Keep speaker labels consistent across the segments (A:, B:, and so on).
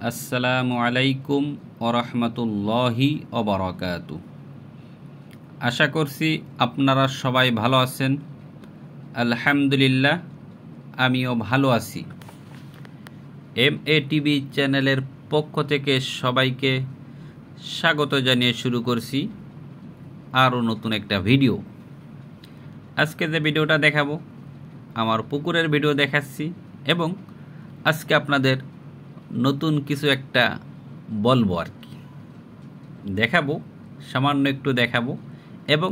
A: আসসালামু আলাইকুম ওরহমতুল্লাহি ওবারাকাতু। আশা করছি আপনারা সবাই ভালো আছেন। আলহামদুলিল্লাহ, আমিও ভালো আছি। MATV চ্যানেলের পক্ষ থেকে সবাইকে স্বাগত জানিয়ে শুরু করছি আরও নতুন একটা ভিডিও। আজকে যে ভিডিওটা দেখাবো আমার পুকুরের ভিডিও দেখাচ্ছি, এবং আজকে আপনাদের নতুন কিছু একটা বলবো আর কি, দেখাবো, সামান্য একটু দেখাবো এবং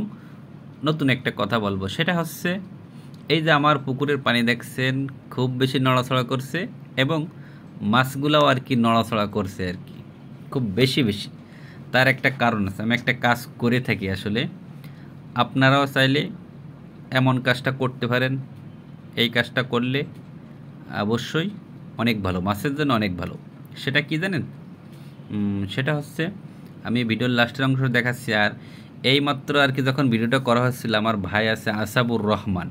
A: নতুন একটা কথা বলবো। সেটা হচ্ছে এই যে আমার পুকুরের পানি দেখছেন খুব বেশি নড়াচড়া করছে, এবং মাছগুলাও আর কি নড়াচড়া করছে আর কি, খুব বেশি বেশি। তার একটা কারণ আছে। আমি একটা কাজ করে থাকি আসলে, আপনারাও চাইলে এমন কাজটা করতে পারেন। এই কাজটা করলে অবশ্যই অনেক ভালো, মাছের জন্য অনেক ভালো। সেটা কি জানেন? সেটা হচ্ছে, আমি ভিডিওর লাস্টের অংশ দেখাচ্ছি। আর এই মাত্র আর কি যখন ভিডিওটা করা হচ্ছিল, আমার ভাই আছে আসাবুর রহমান,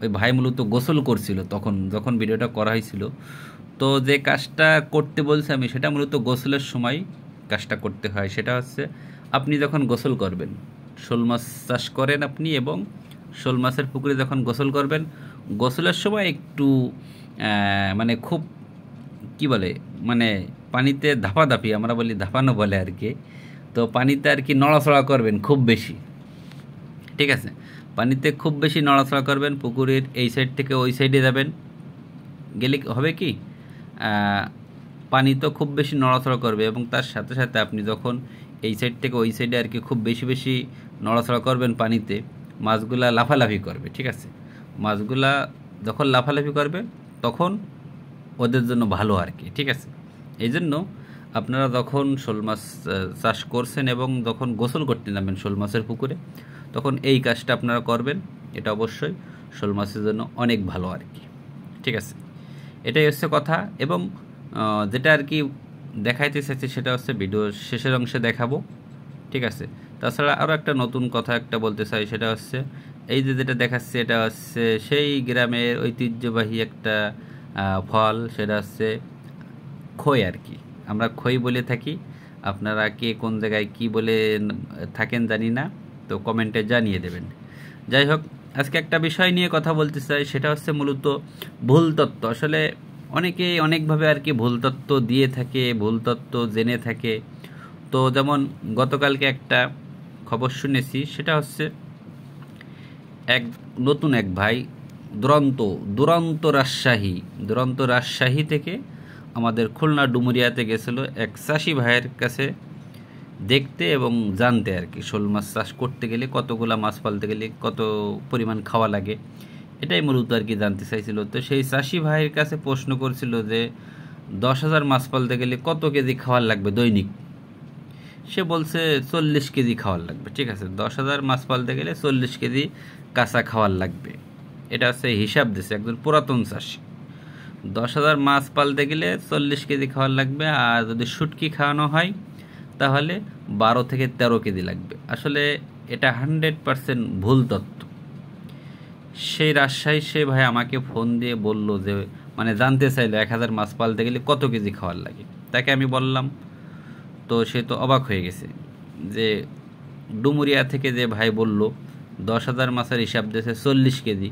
A: ওই ভাই মূলত গোসল করছিল তখন যখন ভিডিওটা করা হয়েছিল। তো যে কাজটা করতে বলছি আমি, সেটা মূলত গোসলের সময় কাজটা করতে হয়। সেটা হচ্ছে, আপনি যখন গোসল করবেন, শোল মাছ চাষ করেন আপনি, এবং শোল মাছের পুকুরে যখন গোসল করবেন, গোসলের সময় একটু মানে খুব কি বলে, মানে পানিতে ধাপাধাপি, আমরা বলি ধাপানো বলে আর কি। তো পানিতে আর কি নড়াচড়া করবেন খুব বেশি, ঠিক আছে? পানিতে খুব বেশি নড়াচড়া করবেন, পুকুরের এই সাইড থেকে ওই সাইডে যাবেন, গেলে হবে কি, পানি তো খুব বেশি নড়াচড়া করবে, এবং তার সাথে সাথে আপনি যখন এই সাইড থেকে ওই সাইডে আর কি খুব বেশি বেশি নড়াচড়া করবেন পানিতে, মাছগুলা লাফালাফি করবে, ঠিক আছে? মাছগুলা যখন লাফালাফি করবে তখন ওদের জন্য ভালো আর কি, ঠিক আছে? এই জন্য আপনারা যখন শোল মাছ চাষ করছেন এবং যখন গোসল করতে নামবেন শোল মাছের পুকুরে, তখন এই কাজটা আপনারা করবেন। এটা অবশ্যই শোল মাছের জন্য অনেক ভালো আর কি, ঠিক আছে? এটাই হচ্ছে কথা। এবং যেটা আর কি দেখাইতে চাইছি, সেটা হচ্ছে ভিডিওর শেষের অংশে দেখাবো, ঠিক আছে? তাছাড়া আরও একটা নতুন কথা একটা বলতে চাই। সেটা হচ্ছে, এই যে যেটা দেখাচ্ছে, এটা হচ্ছে সেই গ্রামের ঐতিহ্যবাহী একটা ফল। সেটা হচ্ছে খই আর কি, আমরা খই বলে থাকি। আপনারা কে কোন জায়গায় কি বলে থাকেন জানি না, তো কমেন্টে জানিয়ে দেবেন। যাই হোক, আজকে একটা বিষয় নিয়ে কথা বলতে চাই। সেটা হচ্ছে মূলত ভুল তথ্য। আসলে অনেকেই অনেকভাবে আর কি ভুল তথ্য দিয়ে থাকে, ভুল তথ্য জেনে থাকে। তো যেমন গতকালকে একটা খবর শুনেছি, সেটা হচ্ছে নতুন এক ভাই দুরন্ত রাজশাহী থেকে আমাদের খুলনা ডুমুরিয়াতে গেছিল এক চাষি ভাইয়ের কাছে দেখতে এবং জানতে আর কি, শোল মাছ চাষ করতে গেলে, কতগুলা মাছ পালতে গেলে কত পরিমাণ খাওয়া লাগে, এটাই মূলত আর কি জানতে চাইছিল। তো সেই চাষি ভাইয়ের কাছে প্রশ্ন করছিল যে 10,000 মাছ পালতে গেলে কত কেজি খাওয়ার লাগবে দৈনিক। সে বলছে 40 কেজি খাওয়ার লাগবে, ঠিক আছে? 10,000 মাছ পালতে গেলে 40 কেজি কাঁচা খাওয়ার লাগবে। এটা হচ্ছে হিসাব দিচ্ছে একজন পুরাতন চাষি। 10,000 মাছ পালতে গেলে 40 কেজি খাওয়ার লাগবে, আর যদি শুটকি খাওয়ানো হয় তাহলে 12 থেকে 13 কেজি লাগবে। আসলে এটা 100% ভুল তথ্য। সেই রাজশাহী সে ভাই আমাকে ফোন দিয়ে বলল যে, মানে জানতে চাইলো 1,000 মাছ পালতে গেলে কত কেজি খাওয়ার লাগে। তাকে আমি বললাম, তো সে তো অবাক হয়ে গেছে যে ডুমুরিয়া থেকে যে ভাই বলল 10,000 মাছের হিসাব দিয়েছে 40 কেজি।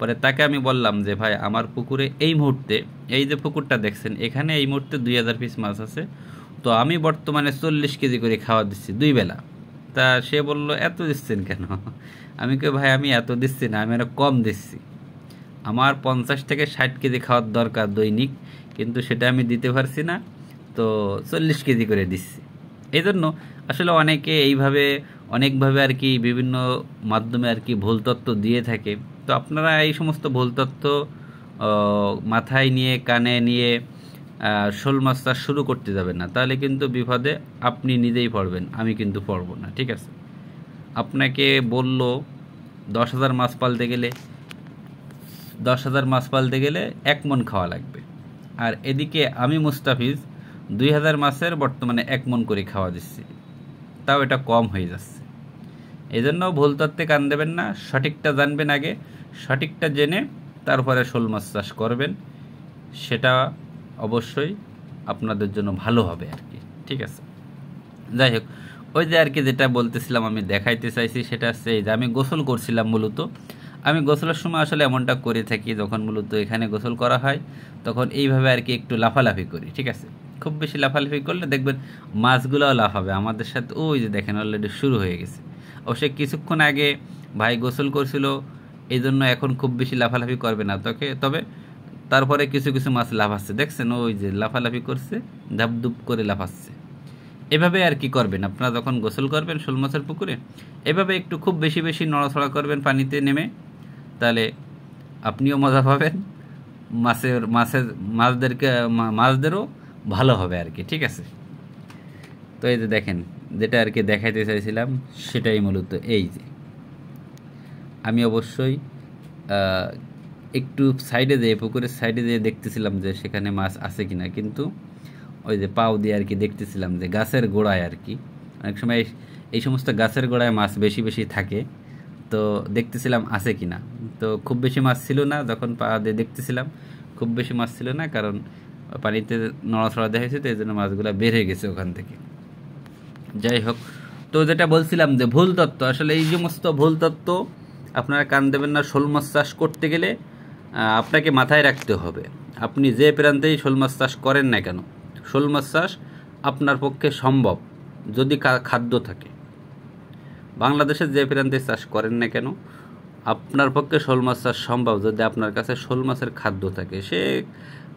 A: পরে তাকে আমি বললাম যে, ভাই আমার পুকুরে এই মুহূর্তে, এই যে পুকুরটা দেখছেন, এখানে এই মুহূর্তে 2,000 পিস মাছ আছে, তো আমি বর্তমানে 40 কেজি করে খাওয়া দিচ্ছি 2 বেলা। তা সে বলল, এত দিচ্ছেন কেন? আমি কে ভাই, আমি এত দিচ্ছি না, আমি আরো কম দিচ্ছি। আমার 50 থেকে 60 কেজি খাওয়ার দরকার দৈনিক, কিন্তু সেটা আমি দিতে পারছি না, তো 40 কেজি করে দিচ্ছি। এই জন্য আসলে অনেকে এইভাবে অনেকভাবে আর কি বিভিন্ন মাধ্যমে আর কি ভুল তথ্য দিয়ে থাকে। তো আপনারা এই সমস্ত ভুল তথ্য মাথায় নিয়ে, কানে নিয়ে শোল মাছ চাষ শুরু করতে যাবেন না, তাহলে কিন্তু বিপদে আপনি নিজেই পড়বেন, আমি কিন্তু পড়ব না, ঠিক আছে? আপনাকে বলল 10,000 মাছ পালতে গেলে 1 মণ খাওয়া লাগবে, আর এদিকে আমি মুস্তাফিজ 2,000 মাছের বর্তমানে 1 মণ করে খাওয়া দিচ্ছি, তাও এটা কম হয়ে যাচ্ছে। এই জন্য ভুল তথ্যে কান দেবেন না, সঠিকটা জানবেন আগে, সঠিকটা জেনে তারপরে শোল মাছ চাষ করবেন। সেটা অবশ্যই আপনাদের জন্য ভালো হবে আর কি। ঠিক আছে, যাই হোক, ওই যে আর কি যেটা বলতেছিলাম আমি দেখাইতে চাইছি সেটা হচ্ছে এই যে আমি গোসল করছিলাম। মূলত আমি গোসলের সময় আসলে এমনটা করে থাকি, যখন মূলত এখানে গোসল করা হয় তখন এইভাবে আর কি একটু লাফালাফি করি। ঠিক আছে, খুব বেশি লাফালাফি করলে দেখবেন মাছগুলোও লাফাবে আমাদের সাথে। ওই যে দেখেন অলরেডি শুরু হয়ে গেছে। অবশ্যই কিছুক্ষণ আগে ভাই গোসল করছিল, এই জন্য এখন খুব বেশি লাফালাফি করবে না তবে তারপরে কিছু কিছু মাছ লাফাচ্ছে, দেখছেন ওই যে লাফালাফি করছে, ধাপধুপ করে লাফাচ্ছে। এভাবে আর কি করবেন আপনারা যখন গোসল করবেন শোল মাছের পুকুরে, এভাবে একটু খুব বেশি বেশি নড়াচড়া করবেন পানিতে নেমে, তাহলে আপনিও মজা পাবেন, মাছদেরও ভালো হবে আর কি। ঠিক আছে, তো এই যে দেখেন যেটা আর কি দেখাইতে চাইছিলাম সেটাই মূলত এই যে আমি অবশ্যই একটু সাইডে যেয়ে পুকুরের সাইডে যেয়ে দেখতেছিলাম যে সেখানে মাছ আছে কিনা, কিন্তু ওই যে পাও দিয়ে আর কি দেখতেছিলাম যে গাছের গোড়ায় আর কি অনেক সময় এই সমস্ত গাছের গোড়ায় মাছ বেশি বেশি থাকে, তো দেখতেছিলাম আছে কিনা। তো খুব বেশি মাছ ছিল না, যখন পা দিয়ে দেখতেছিলাম খুব বেশি মাছ ছিল না, কারণ পানিতে নড়াচড়া দেখাইছে, তো এই জন্য মাছগুলো বের হয়ে গেছে ওখান থেকে। যাই হোক, তো যেটা বলছিলাম যে ভুল তত্ত্ব, আসলে এই সমস্ত ভুল তত্ত্ব আপনারা কান দেবেন না। শোল মাছ চাষ করতে গেলে আপনাকে মাথায় রাখতে হবে, আপনি যে প্রান্তেই শোল মাছ চাষ করেন না কেন, শোল মাছ চাষ আপনার পক্ষে সম্ভব যদি খাদ্য থাকে। বাংলাদেশের যে প্রান্তে চাষ করেন না কেন, আপনার পক্ষে শোল মাছ চাষ সম্ভব যদি আপনার কাছে শোল মাছের খাদ্য থাকে। সে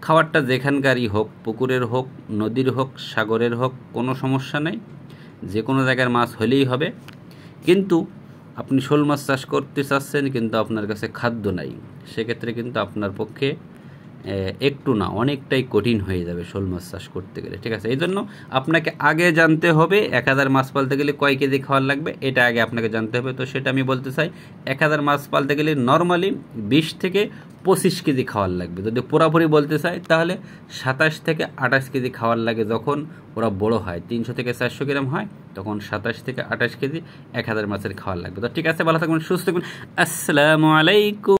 A: খাবারটা যেখানকারই হোক, পুকুরের হোক, নদীর হোক, সাগরের হোক, কোনো সমস্যা নেই, যে কোনো জায়গার মাছ হলেই হবে। কিন্তু আপনি শোল মাছ চাষ করতে চাচ্ছেন কিন্তু আপনার কাছে খাদ্য নাই, সেক্ষেত্রে কিন্তু আপনার পক্ষে একটু না অনেকটাই কঠিন হয়ে যাবে শোল মাছ চাষ করতে গেলে। ঠিক আছে, এই জন্য আপনাকে আগে জানতে হবে 1000 মাছ পালতে গেলে কয় কেজি খাওয়ার লাগবে, এটা আগে আপনাকে জানতে হবে। তো সেটা আমি বলতে চাই, 1000 মাছ পালতে গেলে নর্মালি 20 থেকে 25 কেজি খাওয়ার লাগবে। যদি পুরোপুরি বলতে চাই তাহলে 27 থেকে 28 কেজি খাওয়ার লাগে। যখন ওরা বড় হয় 300 থেকে 400 গ্রাম হয়, তখন 27 থেকে 28 কেজি 1000 মাছের খাওয়ার লাগবে। তো ঠিক আছে, ভালো থাকবেন, সুস্থ থাকবেন, আসসালামু আলাইকুম।